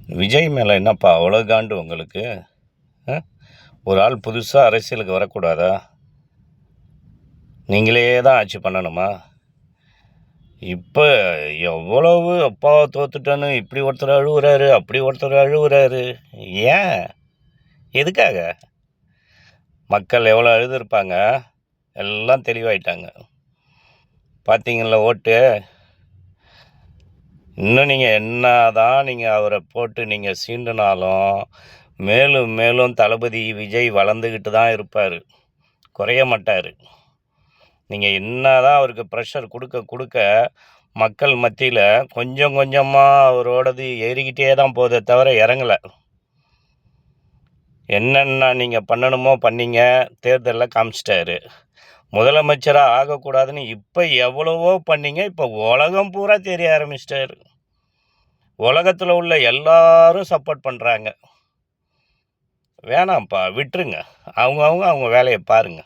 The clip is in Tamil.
விஜய் மேலே என்னப்பா அவ்வளோ காண்டு உங்களுக்கு? அ ஒரு ஆள் புதுசா அரசியலுக்கு வரக்கூடாதா? நீங்களே தான் ஆட்சி பண்ணணுமா? இப்ப எவ்வளவு அப்பா தோத்துட்டேன்னு இப்படி ஒருத்தர் அழுவுறாரு, அப்படி ஒருத்தர் அழுவுறாரு. ஏன்? எதுக்காக? மக்கள் எவ்வளோ அழுதுருப்பாங்க. எல்லாம் தெளிவாயிட்டாங்க. பார்த்தீங்கள்ல ஓட்டு. இன்னும் நீங்க அவர போட்டு சீண்டுனாலும், மேலும் மேலும் தளபதி விஜய் வளர்ந்துக்கிட்டு தான் இருப்பாரு. குறைய மாட்டாரு. நீங்க என்னதான் அவருக்கு ப்ரெஷர் குடுக்க, மக்கள் மத்தியில கொஞ்சம் கொஞ்சமா அவரோடது ஏறிக்கிட்டே தான் போதே தவிர இறங்கல. என்னென்ன நீங்க பண்ணணுமோ பண்ணீங்க. தேர்தல்ல காமிச்சிட்டாரு. முதலமைச்சரா ஆகக்கூடாதுன்னு இப்ப எவ்வளவோ பண்ணீங்க. இப்ப உலகம் பூரா தெரிய ஆரம்பிச்சிட்டாரு. உலகத்துல உள்ள எல்லாரும் சப்போர்ட் பண்றாங்க. வேணாம்ப்பா விட்டுருங்க. அவங்க வேலைய பாருங்க.